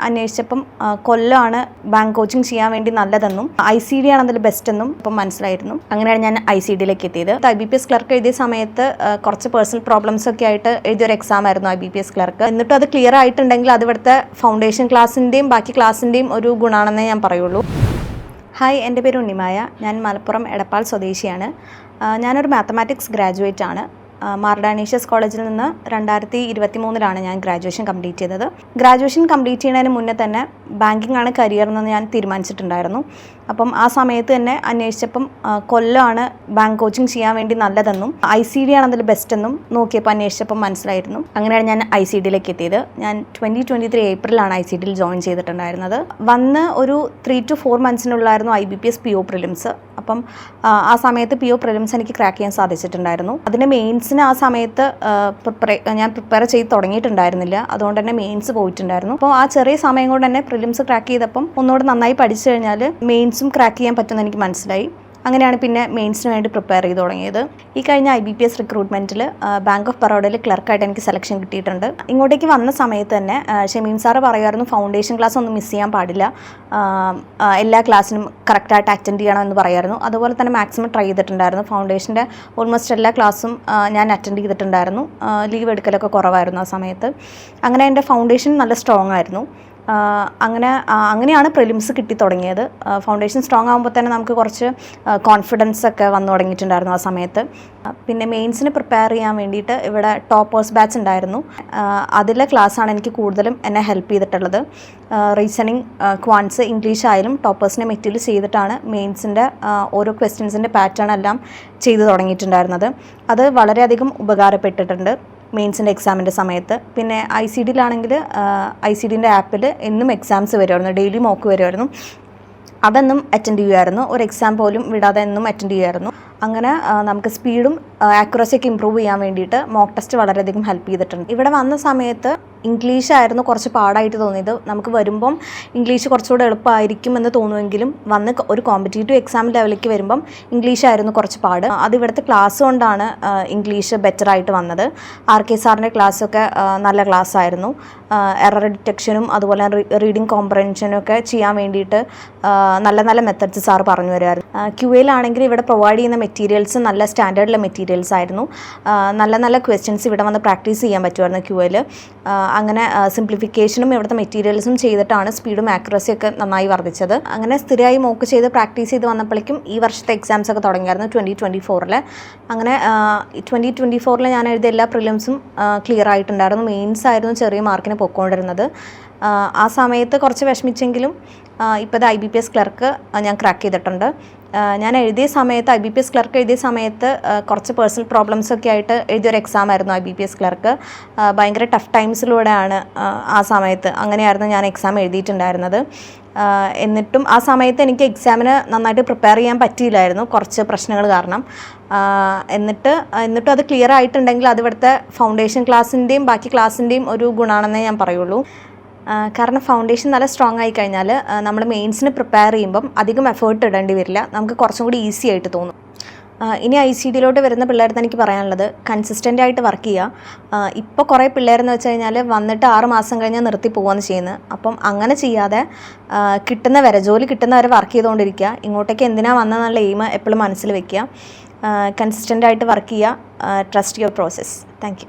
അന്വേഷിച്ചപ്പം കൊല്ലമാണ് bank coaching ചെയ്യാൻ വേണ്ടി നല്ലതെന്നും ICD ആണ് അതിൽ ബെസ്റ്റ് എന്നും ഇപ്പം മനസ്സിലായിരുന്നു. അങ്ങനെയാണ് ഞാൻ ICDയിലേക്ക് എത്തിയത്. IBPS ക്ലർക്ക് എഴുതിയ സമയത്ത് കുറച്ച് പേഴ്സണൽ പ്രോബ്ലംസ് ഒക്കെ ആയിട്ട് എഴുതിയൊരു എക്സാം ആയിരുന്നു IBPS ക്ലർക്ക്. എന്നിട്ടും അത് ക്ലിയർ ആയിട്ടുണ്ടെങ്കിൽ അത് ഇവിടുത്തെ ഫൗണ്ടേഷൻ ക്ലാസ്സിൻ്റെയും ബാക്കി ക്ലാസ്സിൻ്റെയും ഒരു ഗുണമാണെന്നേ ഞാൻ പറയുള്ളൂ. ഹായ്, എൻ്റെ പേര് ഉണ്ണിമായ. ഞാൻ മലപ്പുറം എടപ്പാൾ സ്വദേശിയാണ്. ഞാനൊരു മാത്തമാറ്റിക്സ് ഗ്രാജുവേറ്റ് ആണ്. മാർഡാനീഷ്യസ് കോളേജിൽ നിന്ന് 2023 ഞാൻ ഗ്രാജുവേഷൻ കംപ്ലീറ്റ് ചെയ്തത്. ഗ്രാജുവേഷൻ കംപ്ലീറ്റ് ചെയ്യുന്നതിന് മുന്നേ തന്നെ ബാങ്കിങ് ആണ് കരിയർ എന്ന് ഞാൻ തീരുമാനിച്ചിട്ടുണ്ടായിരുന്നു. അപ്പം ആ സമയത്ത് തന്നെ അന്വേഷിച്ചപ്പം കൊല്ലമാണ് ബാങ്ക് കോച്ചിങ് ചെയ്യാൻ വേണ്ടി നല്ലതെന്നും ICD ആണ് അതിൽ ബെസ്റ്റ് എന്നും നോക്കിയപ്പോൾ അന്വേഷിച്ചപ്പം മനസ്സിലായിരുന്നു. അങ്ങനെയാണ് ഞാൻ ICDയിലേക്ക് എത്തിയത്. ഞാൻ 2023 ഏപ്രിലാണ് ICDയിൽ ജോയിൻ ചെയ്തിട്ടുണ്ടായിരുന്നത്. വന്ന് ഒരു 3 to 4 മന്ത്സിനുള്ളായിരുന്നു IBPS PO പ്രിലിംസ്. അപ്പം ആ സമയത്ത് PO പ്രിലിംസ് എനിക്ക് ക്രാക്ക് ചെയ്യാൻ സാധിച്ചിട്ടുണ്ടായിരുന്നു. അതിൻ്റെ മെയിൻസിന് ആ സമയത്ത് ഞാൻ പ്രിപ്പയർ ചെയ്ത് തുടങ്ങിയിട്ടുണ്ടായിരുന്നില്ല. അതുകൊണ്ട് തന്നെ മെയിൻസ് പോയിട്ടുണ്ടായിരുന്നു. അപ്പോൾ ആ ചെറിയ സമയം കൊണ്ട് തന്നെ പ്രിലിംസ് ക്രാക്ക് ചെയ്തപ്പം ഒന്നുകൂടെ നന്നായി പഠിച്ചു കഴിഞ്ഞാൽ മെയിൻസും ക്രാക്ക് ചെയ്യാൻ പറ്റുമെന്ന് എനിക്ക് മനസ്സിലായി. അങ്ങനെയാണ് പിന്നെ മെയിൻസിന് വേണ്ടി പ്രിപ്പയർ ചെയ്ത് തുടങ്ങിയത്. ഈ കഴിഞ്ഞ IBPS റിക്രൂട്ട്മെൻറ്റിൽ ബാങ്ക് ഓഫ് ബറോഡയിൽ ക്ലർക്കായിട്ട് എനിക്ക് സെലക്ഷൻ കിട്ടിയിട്ടുണ്ട്. ഇങ്ങോട്ടേക്ക് വന്ന സമയത്ത് തന്നെ ഷമീൻ സാറ് പറയുമായിരുന്നു ഫൗണ്ടേഷൻ ക്ലാസ് ഒന്നും മിസ് ചെയ്യാൻ പാടില്ല, എല്ലാ ക്ലാസ്സിനും കറക്റ്റായിട്ട് അറ്റൻഡ് ചെയ്യണമെന്ന് പറയുമായിരുന്നു. അതുപോലെ തന്നെ മാക്സിമം ട്രൈ ചെയ്തിട്ടുണ്ടായിരുന്നു. ഫൗണ്ടേഷൻ്റെ ഓൾമോസ്റ്റ് എല്ലാ ക്ലാസ്സും ഞാൻ അറ്റൻഡ് ചെയ്തിട്ടുണ്ടായിരുന്നു. ലീവ് എടുക്കലൊക്കെ കുറവായിരുന്നു ആ സമയത്ത്. അങ്ങനെ എൻ്റെ ഫൗണ്ടേഷൻ നല്ല സ്ട്രോങ് ആയിരുന്നു. അങ്ങനെയാണ് പ്രിലിംസ് കിട്ടി തുടങ്ങിയത്. ഫൗണ്ടേഷൻ സ്ട്രോങ് ആകുമ്പോൾ തന്നെ നമുക്ക് കുറച്ച് കോൺഫിഡൻസ് ഒക്കെ വന്നു തുടങ്ങിയിട്ടുണ്ടായിരുന്നു ആ സമയത്ത്. പിന്നെ മെയിൻസിന് പ്രിപ്പയർ ചെയ്യാൻ വേണ്ടിയിട്ട് ഇവിടെ ടോപ്പേഴ്സ് ബാച്ച് ഉണ്ടായിരുന്നു. അതിലെ ക്ലാസ്സാണ് എനിക്ക് കൂടുതലും എന്നെ ഹെൽപ്പ് ചെയ്തിട്ടുള്ളത്. റീസണിങ്, ക്വാൻസ്, ഇംഗ്ലീഷ് ആയാലും ടോപ്പേഴ്സിനെ മെറ്റീരിയൽ ചെയ്തിട്ടാണ് മെയിൻസിൻ്റെ ഓരോ ക്വസ്റ്റ്യൻസിൻ്റെ പാറ്റേൺ എല്ലാം ചെയ്തു തുടങ്ങിയിട്ടുണ്ടായിരുന്നത്. അത് വളരെയധികം ഉപകാരപ്പെട്ടിട്ടുണ്ട് മെയിൻസിൻ്റെ എക്സാമിൻ്റെ സമയത്ത്. പിന്നെ ICDയിലാണെങ്കിൽ ICDൻ്റെ ആപ്പിൽ എന്നും എക്സാംസ് വരുമായിരുന്നു, ഡെയിലി മോക്ക് വരുമായിരുന്നു. അതെന്നും അറ്റൻഡ് ചെയ്യുമായിരുന്നു. ഒരു എക്സാം പോലും വിടാതെ എന്നും അറ്റൻഡ് ചെയ്യുമായിരുന്നു. അങ്ങനെ നമുക്ക് സ്പീഡും ആക്യുറസിയൊക്കെ ഇമ്പ്രൂവ് ചെയ്യാൻ വേണ്ടിയിട്ട് മോക്ക് ടെസ്റ്റ് വളരെയധികം ഹെൽപ്പ് ചെയ്തിട്ടുണ്ട്. ഇവിടെ വന്ന സമയത്ത് ഇംഗ്ലീഷായിരുന്നു കുറച്ച് പാടായിട്ട് തോന്നിയത്. നമുക്ക് വരുമ്പം ഇംഗ്ലീഷ് കുറച്ചുകൂടെ എളുപ്പമായിരിക്കും എന്ന് തോന്നുമെങ്കിലും വന്ന് ഒരു കോമ്പറ്റേറ്റീവ് എക്സാം ലെവലിലേക്ക് വരുമ്പം ഇംഗ്ലീഷായിരുന്നു കുറച്ച് പാട്. അത് ഇവിടുത്തെ ക്ലാസ് കൊണ്ടാണ് ഇംഗ്ലീഷ് ബെറ്ററായിട്ട് വന്നത്. RK സാറിൻ്റെ ക്ലാസ്സൊക്കെ നല്ല ക്ലാസ്സായിരുന്നു. എറർ ഡിറ്റക്ഷനും അതുപോലെ റീഡിങ് കോംപ്രഹെൻഷനും ഒക്കെ ചെയ്യാൻ വേണ്ടിയിട്ട് നല്ല നല്ല മെത്തഡ്സ് സാർ പറഞ്ഞു തരുമായിരുന്നു. QAയിലാണെങ്കിൽ ഇവിടെ പ്രൊവൈഡ് ചെയ്യുന്ന മെറ്റീരിയൽസ് നല്ല സ്റ്റാൻഡേർഡിലെ മെറ്റീരിയൽസ് ആയിരുന്നു. നല്ല നല്ല ക്വസ്റ്റ്യൻസ് ഇവിടെ വന്ന് പ്രാക്ടീസ് ചെയ്യാൻ പറ്റുമായിരുന്നു QAയിൽ. അങ്ങനെ സിംപ്ലിഫിക്കേഷനും ഇവിടുത്തെ മെറ്റീരിയൽസും ചെയ്തിട്ടാണ് സ്പീഡും ആക്യുറസിയൊക്കെ നന്നായി വർദ്ധിച്ചത്. അങ്ങനെ സ്ഥിരമായി മോക്ക് ചെയ്ത് പ്രാക്ടീസ് ചെയ്ത് വന്നപ്പോഴേക്കും ഈ വർഷത്തെ എക്സാംസ് ഒക്കെ തുടങ്ങിയായിരുന്നു 2024. അങ്ങനെ 2024 ഞാൻ എഴുതിയ എല്ലാ പ്രിലിംസും ക്ലിയർ ആയിട്ടുണ്ടായിരുന്നു. മെയിൻസ് ആയിരുന്നു ചെറിയ മാർക്കിന് പൊയ്ക്കൊണ്ടിരുന്നത്. ആ സമയത്ത് കുറച്ച് വിഷമിച്ചെങ്കിലും ഇപ്പോൾ IBPS ക്ലർക്ക് ഞാൻ ക്രാക്ക് ചെയ്തിട്ടുണ്ട്. ഞാൻ എഴുതിയ സമയത്ത് IBPS ക്ലർക്ക് എഴുതിയ സമയത്ത് കുറച്ച് പേഴ്സണൽ പ്രോബ്ലംസ് ഒക്കെ ആയിട്ട് എഴുതിയൊരു എക്സാം ആയിരുന്നു IBPS ക്ലർക്ക്. ഭയങ്കര ടഫ് ടൈംസിലൂടെയാണ് ആ സമയത്ത് അങ്ങനെയായിരുന്നു ഞാൻ എക്സാം എഴുതിയിട്ടുണ്ടായിരുന്നത്. എന്നിട്ടും ആ സമയത്ത് എനിക്ക് എക്സാമിന് നന്നായിട്ട് പ്രിപ്പയർ ചെയ്യാൻ പറ്റിയില്ലായിരുന്നു കുറച്ച് പ്രശ്നങ്ങൾ കാരണം. എന്നിട്ടും അത് ക്ലിയർ ആയിട്ടുണ്ടെങ്കിൽ അത് ഇവിടുത്തെ ഫൗണ്ടേഷൻ ക്ലാസ്സിൻ്റെയും ബാക്കി ക്ലാസ്സിൻ്റെയും ഒരു ഗുണമാണെന്നേ ഞാൻ പറയുള്ളൂ. കാരണം ഫൗണ്ടേഷൻ നല്ല സ്ട്രോങ് ആയി കഴിഞ്ഞാൽ നമ്മൾ മെയിൻസിന് പ്രിപ്പയർ ചെയ്യുമ്പം അധികം എഫേർട്ട് ഇടേണ്ടി വരില്ല, നമുക്ക് കുറച്ചും കൂടി ഈസി ആയിട്ട് തോന്നും. ഇനി ICDയിലോട്ട് വരുന്ന പിള്ളേർക്ക് എനിക്ക് പറയാനുള്ളത് കൺസിസ്റ്റൻ്റ് ആയിട്ട് വർക്ക് ചെയ്യുക. ഇപ്പോൾ കുറേ പിള്ളേരെന്ന് വെച്ച് കഴിഞ്ഞാൽ വന്നിട്ട് 6 മാസം കഴിഞ്ഞാൽ നിർത്തി പോവുകയാണ് ചെയ്യുന്നത്. അപ്പം അങ്ങനെ ചെയ്യാതെ ജോലി കിട്ടുന്നവരെ വർക്ക് ചെയ്തുകൊണ്ടിരിക്കുക. ഇങ്ങോട്ടേക്ക് എന്തിനാണ് വന്നതെന്നുള്ള എയിം എപ്പോഴും മനസ്സിൽ വെക്കുക. കൺസിസ്റ്റൻ്റ് ആയിട്ട് വർക്ക് ചെയ്യുക. Trust your process. Thank you.